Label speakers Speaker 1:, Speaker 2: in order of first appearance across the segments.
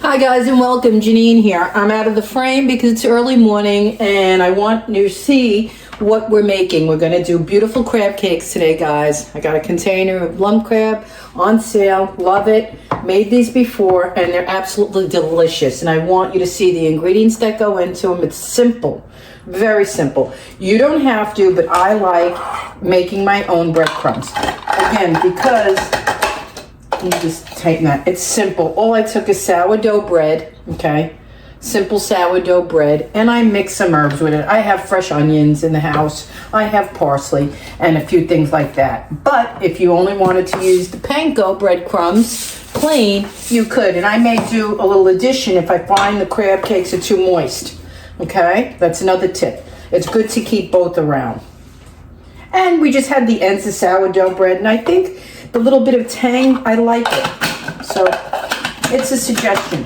Speaker 1: Hi guys and welcome, Janine here. I'm out of the frame because it's early morning and I want you to see what we're making. We're going to do beautiful crab cakes today, guys. I got a container of lump crab on sale. Love it. Made these before and they're absolutely delicious. And I want you to see the ingredients that go into them. It's simple. Very simple. You don't have to, but I like making my own breadcrumbs. Again, because you just take that. It's simple. All I took is sourdough bread, okay? Simple sourdough bread, and I mix some herbs with it. I have fresh onions in the house. I have parsley and a few things like that. But if you only wanted to use the panko breadcrumbs plain, you could. And I may do a little addition if I find the crab cakes are too moist, okay? That's another tip. It's good to keep both around. And we just had the ends of sourdough bread, and I think the little bit of tang, I like it. So it's a suggestion.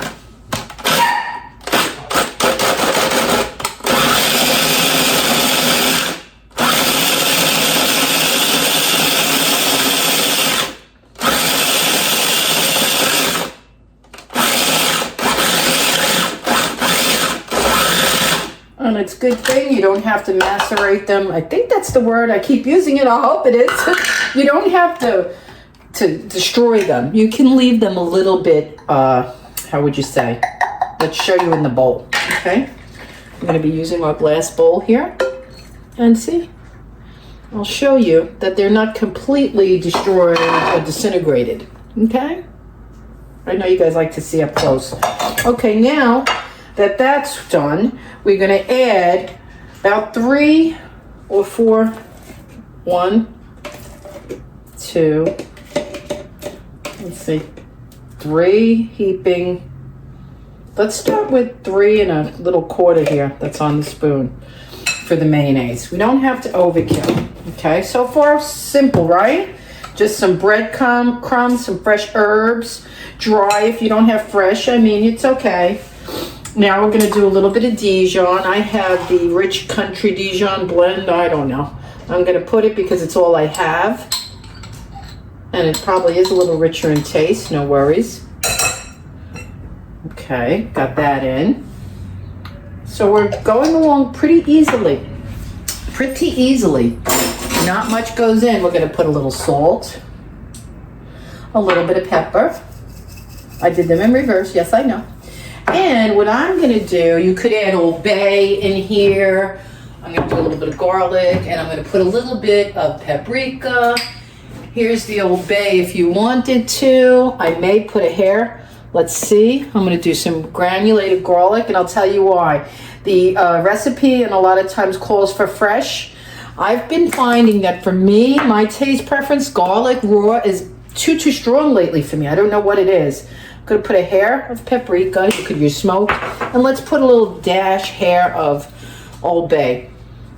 Speaker 1: And it's a good thing you don't have to macerate them. I think that's the word. I keep using it. I hope it is. You don't have to destroy them. You can leave them a little bit, how would you say? Let's show you in the bowl, okay? I'm going to be using our glass bowl here. And see? I'll show you that they're not completely destroyed or disintegrated, okay? I know you guys like to see up close. Okay, now that that's done, we're going to add about 3 or 4, 1, 2, let's see, 3 heaping. Let's start with 3 and a little quarter here that's on the spoon for the mayonnaise. We don't have to overkill, okay? So far, simple, right? Just some breadcrumbs, some fresh herbs, dry if you don't have fresh. I mean, it's okay. Now we're going to do a little bit of Dijon. I have the Rich Country Dijon blend. I don't know. I'm going to put it because it's all I have. And it probably is a little richer in taste. No worries. Okay, got that in. So we're going along pretty easily. Pretty easily. Not much goes in. We're going to put a little salt. A little bit of pepper. I did them in reverse. Yes, I know. And what I'm going to do, you could add Old Bay in here. I'm going to do a little bit of garlic, and I'm going to put a little bit of paprika. Here's the Old Bay if you wanted to. I may put a hair. Let's see. I'm going to do some granulated garlic, and I'll tell you why. The recipe, and a lot of times calls for fresh. I've been finding that for me, my taste preference, garlic raw is too strong lately for me. I don't know what it is. I'm going to put a hair of paprika. You could use smoke. And let's put a little dash hair of Old Bay.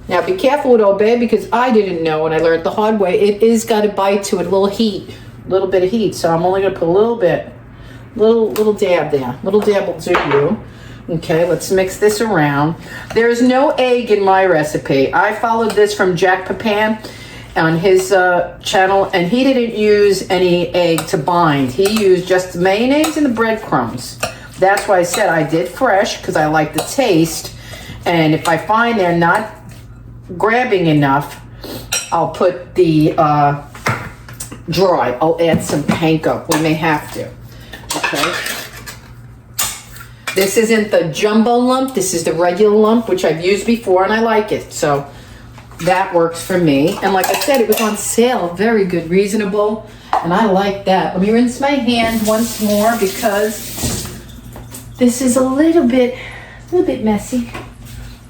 Speaker 1: Now be careful with Old Bay because I didn't know and I learned the hard way. It is got a bite to it, a little heat, a little bit of heat. So I'm only going to put a little bit, little dab there. Little dab will do you. Okay, let's mix this around. There is no egg in my recipe. I followed this from Jack Papan on his channel, and he didn't use any egg to bind. He used just the mayonnaise and the breadcrumbs. That's why I said I did fresh because I like the taste. And if I find they're not grabbing enough, I'll put the dry. I'll add some panko. We may have to. Okay. This isn't the jumbo lump. This is the regular lump, which I've used before, and I like it. So that works for me. And like I said, it was on sale. Very good, reasonable. And I like that. Let me rinse my hand once more because this is a little bit messy.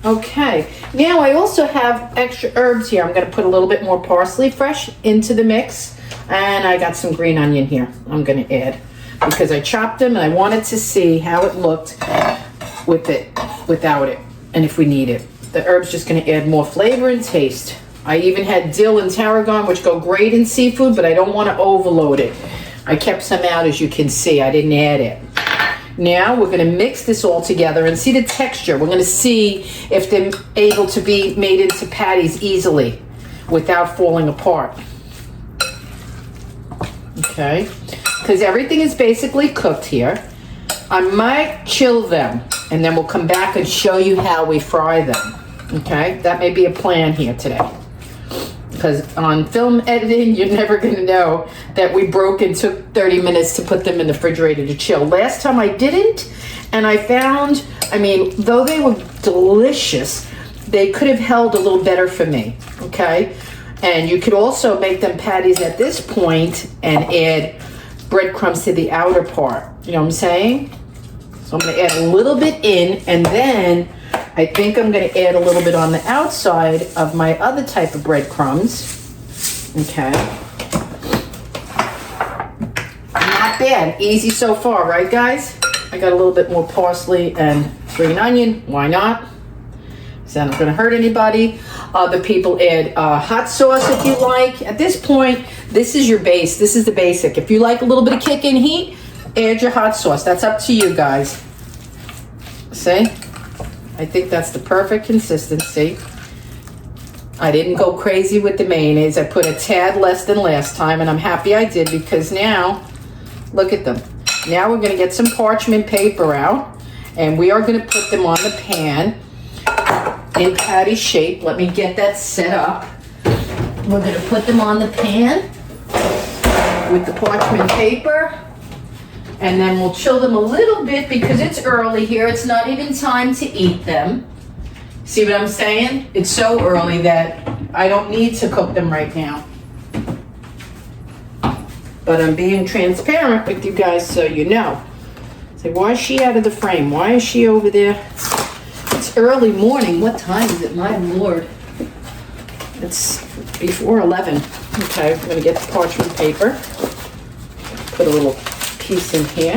Speaker 1: Okay. Now I also have extra herbs here. I'm going to put a little bit more parsley fresh into the mix. And I got some green onion here I'm going to add because I chopped them and I wanted to see how it looked with it, without it, and if we need it. The herb's just going to add more flavor and taste. I even had dill and tarragon, which go great in seafood, but I don't want to overload it. I kept some out, as you can see. I didn't add it. Now we're going to mix this all together and see the texture. We're going to see if they're able to be made into patties easily without falling apart. Okay, because everything is basically cooked here. I might chill them, and then we'll come back and show you how we fry them. Okay, that may be a plan here today. Because on film editing, you're never going to know that we broke and took 30 minutes to put them in the refrigerator to chill. Last time I didn't, and I found, I mean, though they were delicious, they could have held a little better for me, okay? And you could also make them patties at this point and add breadcrumbs to the outer part. You know what I'm saying? So I'm going to add a little bit in, and then I think I'm going to add a little bit on the outside of my other type of breadcrumbs. Okay. Not bad. Easy so far, right, guys? I got a little bit more parsley and green onion. Why not? It's not going to hurt anybody. Other people add hot sauce if you like. At this point, this is your base. This is the basic. If you like a little bit of kick and heat, add your hot sauce. That's up to you guys. See? I think that's the perfect consistency. I didn't go crazy with the mayonnaise. I put a tad less than last time, and I'm happy I did because now, look at them. Now we're going to get some parchment paper out, and we are going to put them on the pan in patty shape. Let me get that set up. We're going to put them on the pan with the parchment paper. And then we'll chill them a little bit because it's early here. It's not even time to eat them. See what I'm saying? It's so early that I don't need to cook them right now. But I'm being transparent with you guys so you know. Say, why is she out of the frame? Why is she over there? It's early morning. What time is it? My Lord. It's before 11. Okay, I'm going to get the parchment paper. Put a little piece in here.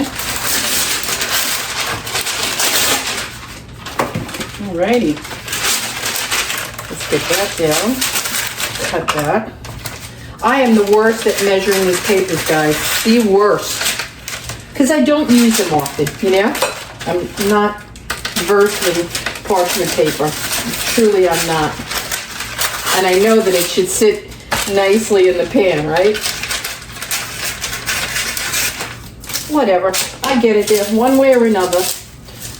Speaker 1: Alrighty. Let's get that down. Cut that. I am the worst at measuring these papers, guys. The worst. Because I don't use them often, you know? I'm not versed in parchment paper. Truly, I'm not. And I know that it should sit nicely in the pan, right? Whatever, I get it there, one way or another.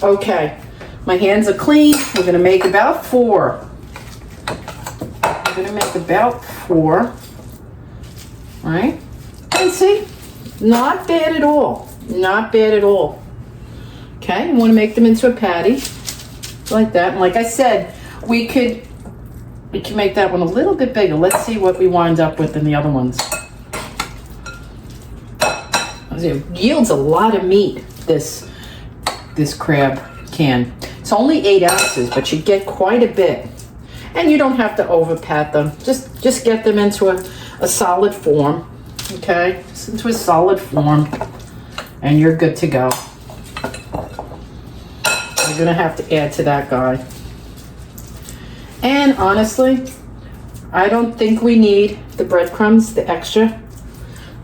Speaker 1: Okay, my hands are clean. We're gonna make about 4. We're gonna make about 4. All right, and see, not bad at all. Not bad at all. Okay, you wanna make them into a patty, like that. And like I said, we can make that one a little bit bigger. Let's see what we wind up with in the other ones. It yields a lot of meat, this crab can. It's only 8 ounces, but you get quite a bit. And you don't have to over pat them. Just get them into a solid form, okay? Just into a solid form, and you're good to go. You're gonna have to add to that guy. And honestly, I don't think we need the breadcrumbs, the extra,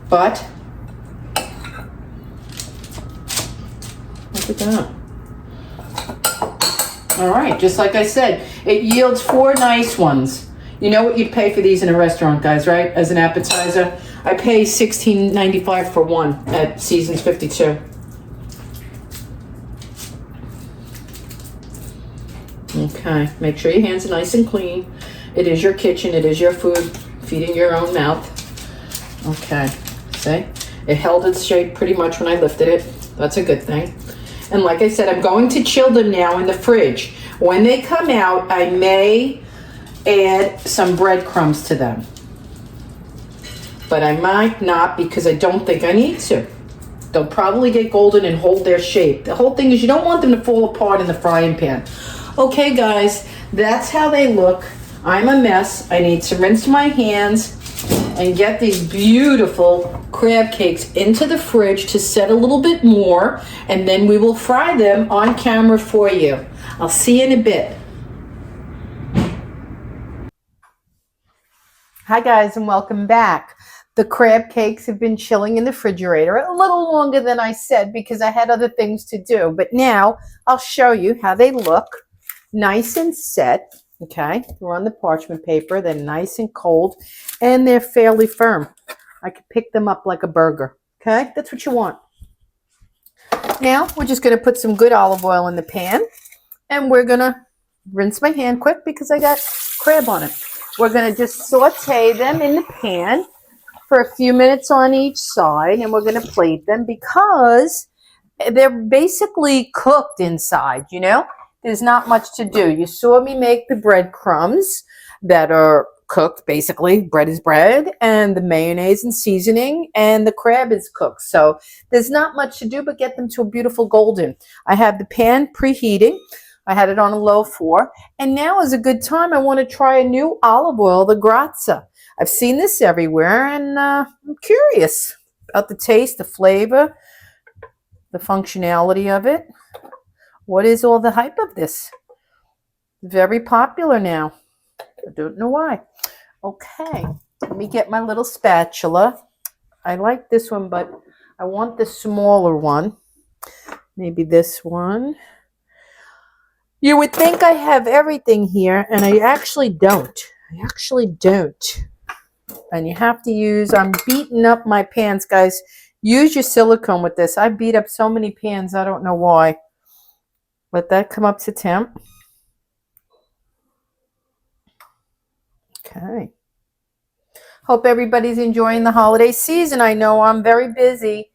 Speaker 1: but look at that. All right, just like I said, it yields 4 nice ones. You know what you'd pay for these in a restaurant, guys, right? As an appetizer. I pay $16.95 for one at Seasons 52. Okay, make sure your hands are nice and clean. It is your kitchen, it is your food, feeding your own mouth. Okay, see? It held its shape pretty much when I lifted it. That's a good thing. And like I said, I'm going to chill them now in the fridge. When they come out, I may add some breadcrumbs to them. But I might not because I don't think I need to. They'll probably get golden and hold their shape. The whole thing is you don't want them to fall apart in the frying pan. Okay, guys, that's how they look. I'm a mess. I need to rinse my hands and get these beautiful crab cakes into the fridge to set a little bit more, and then we will fry them on camera for you. I'll see you in a bit. Hi guys, and welcome back. The crab cakes have been chilling in the refrigerator a little longer than I said because I had other things to do, but now I'll show you how they look nice and set. Okay, they're on the parchment paper. They're nice and cold, and they're fairly firm. I could pick them up like a burger. Okay, that's what you want. Now we're just going to put some good olive oil in the pan, and we're going to rinse my hand quick because I got crab on it. We're going to just saute them in the pan for a few minutes on each side, and we're going to plate them because they're basically cooked inside, you know? There's not much to do. You saw me make the breadcrumbs that are cooked, basically. Bread is bread, and the mayonnaise and seasoning, and the crab is cooked. So there's not much to do but get them to a beautiful golden. I have the pan preheating. I had it on a low 4. And now is a good time. I want to try a new olive oil, the Grazia. I've seen this everywhere, and I'm curious about the taste, the flavor, the functionality of it. What is all the hype of this? Very popular now. I don't know why. Okay, let me get my little spatula. I like this one, but I want the smaller one. Maybe this one. You would think I have everything here, and I actually don't. I actually don't. And you have to use, I'm beating up my pans, guys. Use your silicone with this. I beat up so many pans, I don't know why. Let that come up to temp. Okay. Hope everybody's enjoying the holiday season. I know I'm very busy.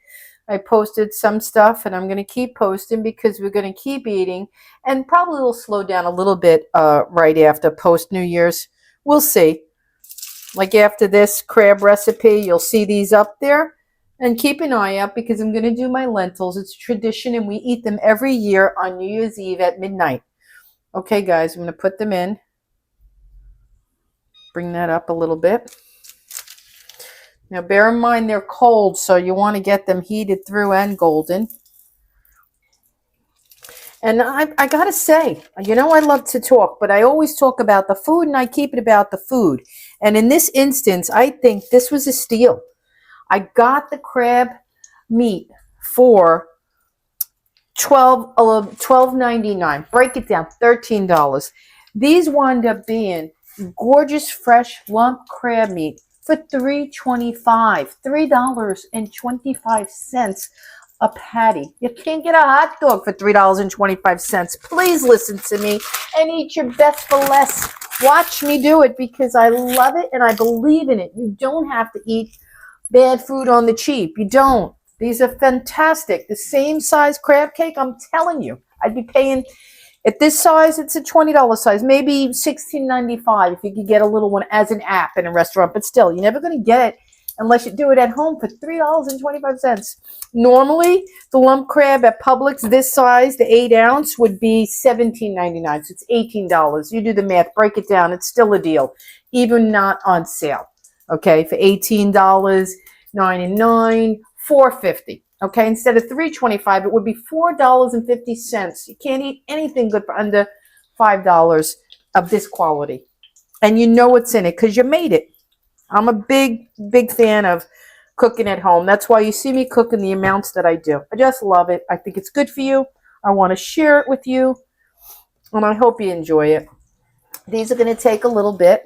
Speaker 1: I posted some stuff, and I'm going to keep posting because we're going to keep eating. And probably will slow down a little bit right after post New Year's. We'll see. Like after this crab recipe, you'll see these up there. And keep an eye out because I'm going to do my lentils. It's tradition, and we eat them every year on New Year's Eve at midnight. Okay, guys, I'm going to put them in. Bring that up a little bit. Now, bear in mind they're cold, so you want to get them heated through and golden. And I got to say, you know, I love to talk, but I always talk about the food, and I keep it about the food. And in this instance, I think this was a steal. I got the crab meat for $12.99. Break it down, $13. These wound up being gorgeous, fresh lump crab meat for $3.25. $3.25 a patty. You can't get a hot dog for $3.25. Please listen to me and eat your best for less. Watch me do it because I love it and I believe in it. You don't have to eat bad food on the cheap. You don't. These are fantastic. The same size crab cake, I'm telling you. I'd be paying, at this size, it's a $20 size, maybe $16.95 if you could get a little one as an app in a restaurant. But still, you're never going to get it unless you do it at home for $3.25. Normally, the lump crab at Publix, this size, the 8-ounce, would be $17.99. So it's $18. You do the math, break it down. It's still a deal, even not on sale. Okay, for $18.99, $4.50. Okay, instead of $3.25, it would be $4.50. You can't eat anything good for under $5 of this quality. And you know what's in it because you made it. I'm a big fan of cooking at home. That's why you see me cooking the amounts that I do. I just love it. I think it's good for you. I want to share it with you. And I hope you enjoy it. These are going to take a little bit.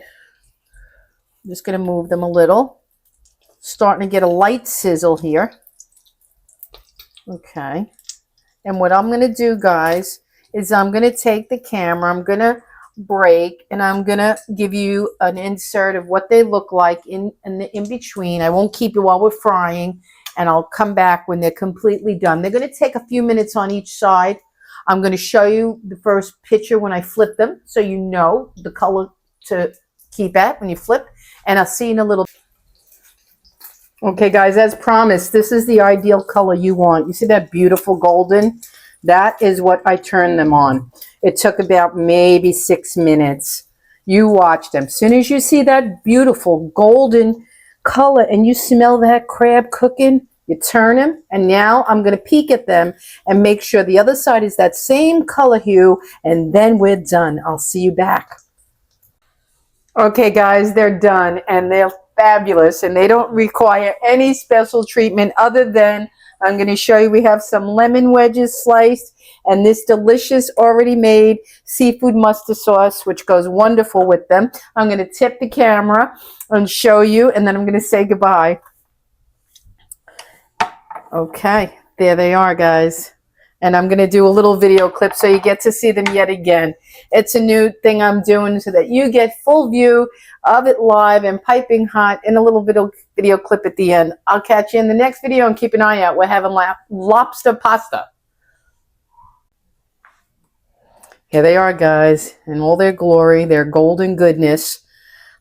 Speaker 1: I'm just going to move them a little. Starting to get a light sizzle here. Okay. And what I'm going to do, guys, is I'm going to take the camera. I'm going to break, and I'm going to give you an insert of what they look like in between. I won't keep you while we're frying, and I'll come back when they're completely done. They're going to take a few minutes on each side. I'm going to show you the first picture when I flip them so you know the color to keep at when you flip, and I'll see you in a little. Okay, guys, as promised, this is the ideal color you want. You see that beautiful golden? That is what I turned them on. It took about maybe 6 minutes. You watch them. As soon as you see that beautiful golden color and you smell that crab cooking, you turn them. And now I'm going to peek at them and make sure the other side is that same color hue. And then we're done. I'll see you back. Okay, guys, they're done. And they're fabulous. And they don't require any special treatment other than I'm going to show you we have some lemon wedges sliced and this delicious already made seafood mustard sauce, which goes wonderful with them. I'm going to tip the camera and show you, and then I'm going to say goodbye. Okay, there they are, guys. And I'm going to do a little video clip so you get to see them yet again. It's a new thing I'm doing so that you get full view of it live and piping hot in a little video clip at the end. I'll catch you in the next video and keep an eye out. We're having lobster pasta. Here they are, guys, in all their glory, their golden goodness.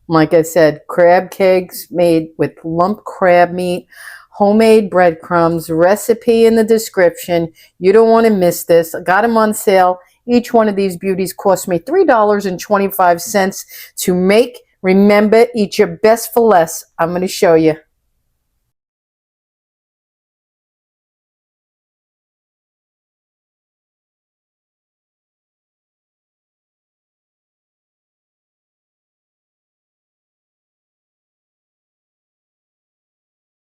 Speaker 1: Like I said, crab cakes made with lump crab meat, homemade breadcrumbs, recipe in the description. You don't want to miss this. I got them on sale. Each one of these beauties cost me $3.25 to make. Remember, eat your best for less. I'm going to show you.